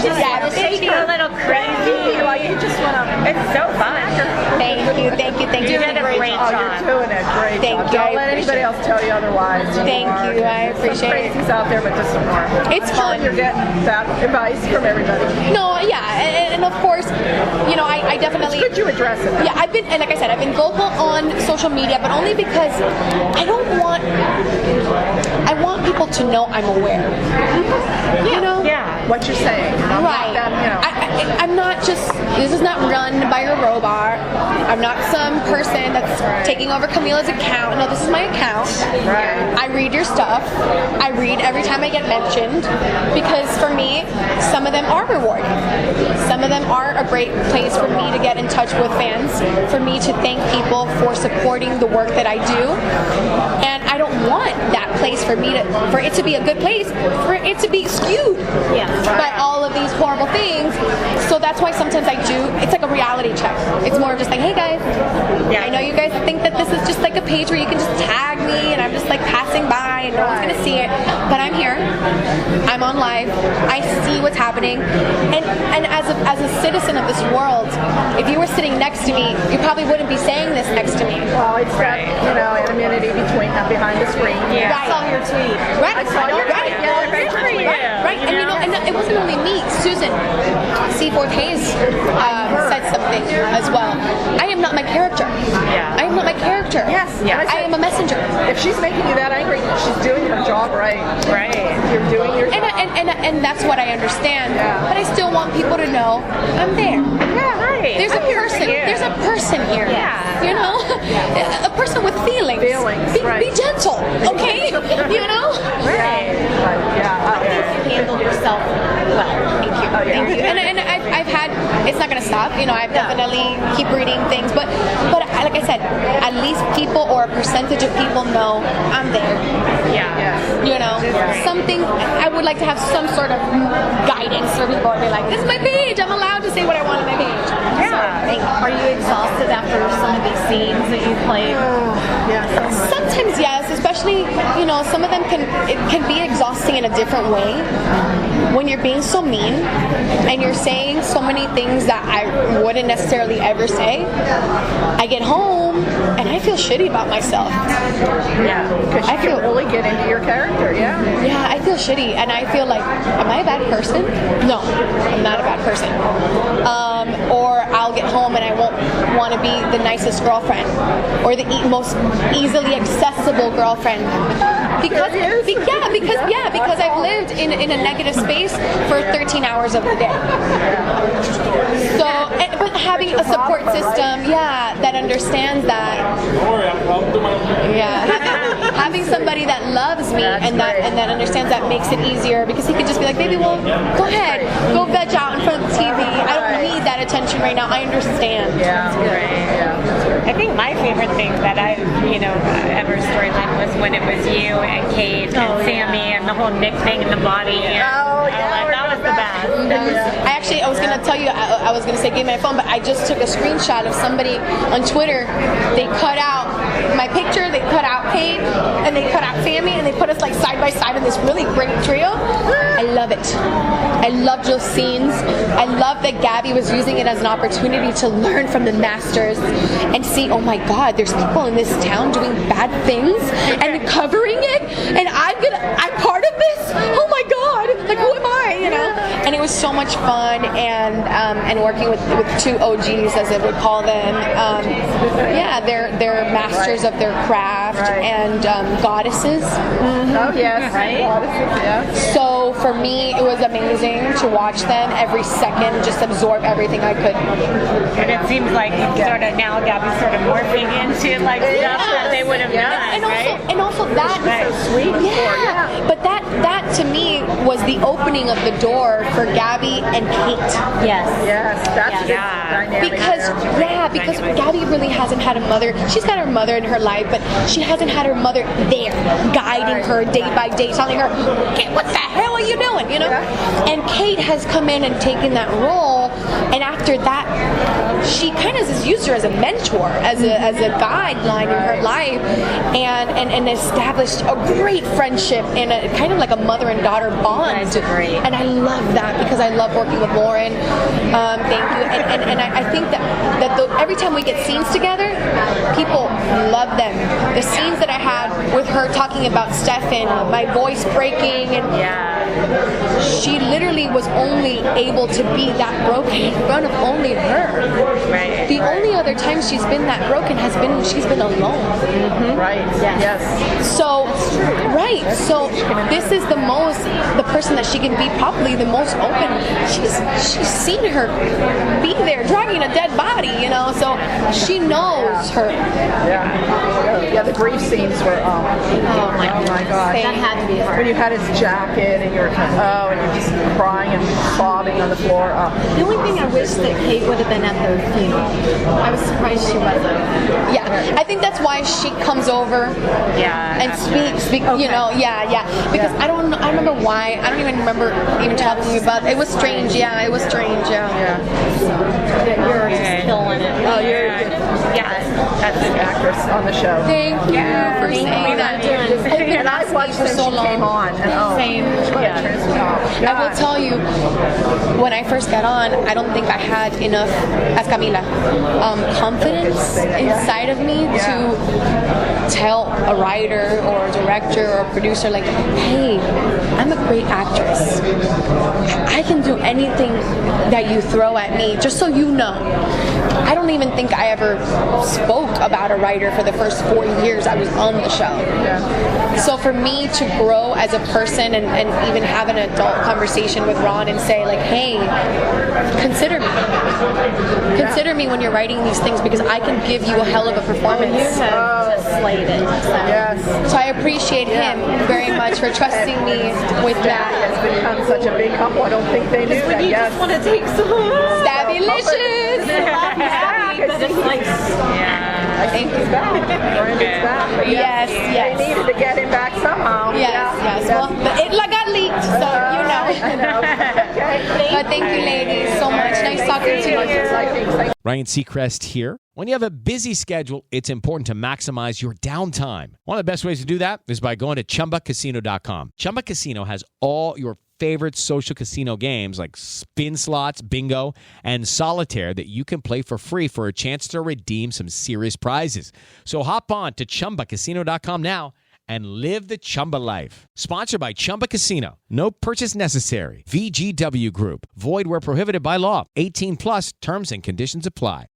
Yeah, Take you a little crazy. Like you just went up. It's so fun. Thank you. You did a great Oh, job. you're doing a great Thank job. you, Don't I let anybody else tell you otherwise. Thank you, I appreciate it. Some crazies out there, but just some more. It's I'm sure fun. you're getting that advice from everybody. No, yeah, and of course, you know, I definitely. Could you address it? Yeah, I've been, and like I said, I've been vocal on social media, but only because I want people to know I'm aware. You know? Yeah. What you're saying. Right. You know. I'm not just, this is not run by a robot. I'm not some person that's taking over Camila's account. No, this is my account. Right. I read your stuff. I read every time I get mentioned because for me, some of them are rewarding. Some of them are a great place for me to get in touch with fans, for me to thank people for supporting the work that I do. And I don't want that place for it to be a good place, for it to be skewed by all of these horrible things. So that's why sometimes I do, it's like a reality check. It's more of just like, hey guys, I know you guys think that this is just like a page where you can just tag me and I'm just like passing by and no one's gonna see it, but I'm here, I'm on live, I see what's happening, and as a citizen of this world, if you were sitting next to me, you probably wouldn't be saying this next to me. Well, it's that, you know, anonymity behind the screen. Yeah. Right. I saw your tweet. Right. I saw your right. tweet. Yeah, Good for you. Right. And you know, and it wasn't only me. Susan C4 Hayes said something as well. I am not my character. Yeah. I am not my character. Yes. I am a messenger. If she's making you that angry, she's doing her job right. Right. You're doing your job. And that's what I understand. Yeah. But I still want people to know I'm there. Yeah, right. There's a person. There's a person here. Yeah. You know, a person with feelings. Be gentle, okay? You know. Right. Yeah. You handled yourself well. Thank you. Oh, yeah. Thank you. And I've had, it's not going to stop. You know, I've definitely keep reading things. But like I said, at least people or a percentage of people know I'm there. Yeah. You know, something, I would like to have some sort of guidance for people to be like, this is my page. I'm allowed to say what I want on my page. Yeah. Are you exhausted after some of these scenes that you played? Sometimes yes, especially, you know, some of them can be exhausting in a different way. When you're being so mean and you're saying so many things that I wouldn't necessarily ever say, I get home and I feel shitty about myself. Yeah. Because you can really get into your character. Yeah. Yeah, I feel shitty and I feel like, am I a bad person? No, I'm not a bad person. Or I'll get home and I won't want to be the nicest girlfriend or the most easily accessible girlfriend. Because I've lived in a negative space for 13 hours of the day. So, but having a support system, that understands that. Having somebody that loves me and that understands that makes it easier because he could just be like, baby, well, go ahead, go veg out in front of the TV. I don't need that attention right now. I understand. Yeah. I think my favorite thing that I've, ever storyline was when it was you and Kate and Sammy and the whole Nick thing in the body. And that was the best. I was going to tell you, I was going to say give me my phone, but I just took a screenshot of somebody on Twitter. They cut out my picture, they cut out Kate, and they cut out Sammy, and they put us like side by side in this really great trio. I love it. I loved those scenes. I love that Gabi was using it as an opportunity to learn from the masters and see, oh my God, there's people in this town doing bad things and covering it, and I'm part of this. Oh my God, like who am I? And it was so much fun, and working with two OGs, as I would call them. They're masters of their craft and goddesses. Oh yes, right. Goddesses, yeah. So for me, it was amazing to watch them every second, just absorb everything I could. And it seems like now Gabi's sort of morphing into stuff that they would have done, and also that so sweet. But that to me was the opening of the door for Gabi and Kate. Yes, that's the dynamic Because Gabi really hasn't had a mother. She's got her mother in her life, but she hasn't had her mother there, guiding her day by day, telling her, "Okay, what the hell are you doing?" And Kate has come in and taken that role And after that, she kind of just used her as a mentor, as a guideline in her life, and established a great friendship and a kind of like a mother and daughter bond. That's great. And I love that because I love working with Lauren. Thank you. And I think that every time we get scenes together, people love them. The scenes that I had with her talking about Stefan, my voice breaking, and she literally was only able to be that broken in front of only her. Right. The only other time she's been that broken has been when she's been alone. Mm-hmm. Right. Yes. So, right. So this is the person that she can be probably the most open. She's seen her be there dragging a dead body, so she knows her. Yeah, the grief scenes were, oh my God. That had to be hard. When you had his jacket and you're just crying and sobbing on the floor. The only thing I wish that Kate would have been at the funeral. I was surprised she wasn't. Yeah, I think that's why she comes over and speaks, because I don't remember why. I don't even remember even talking about it. It was strange. It was strange. Yeah. You're just killing it. Oh, you're That's an actress on the show. Thank you for saying that. And I've watched since she came on. And Same. I will tell you, when I first got on, I don't think I had enough, as Camila, confidence inside of me to tell a writer or a director or a producer, like, hey, I'm a great actress. I can do anything that you throw at me, just so you know. I don't even think I ever spoke about a writer for the first 4 years I was on the show. So for me to grow as a person and even have an adult conversation with Ron and say, like, hey, consider me. Consider me when you're writing these things, because I can give you a hell of a performance. You have just slayed it. So I appreciate him very much for trusting me with that. Has become such a big couple. I don't think they knew that. You just want to take some Stabby-licious! but it's like, I think he's back. Brandon's back. Yes. They needed to get him back somehow. Yes. Well, it got leaked, so I know. Okay. But thank you, ladies, so much. Nice talking to you. Ryan Seacrest here. When you have a busy schedule, it's important to maximize your downtime. One of the best ways to do that is by going to ChumbaCasino.com. Chumba Casino has all your favorite social casino games like spin slots, bingo, and solitaire that you can play for free for a chance to redeem some serious prizes. So hop on to ChumbaCasino.com now and live the Chumba life. Sponsored by Chumba Casino. No purchase necessary. VGW Group. Void where prohibited by law. 18 plus terms and conditions apply.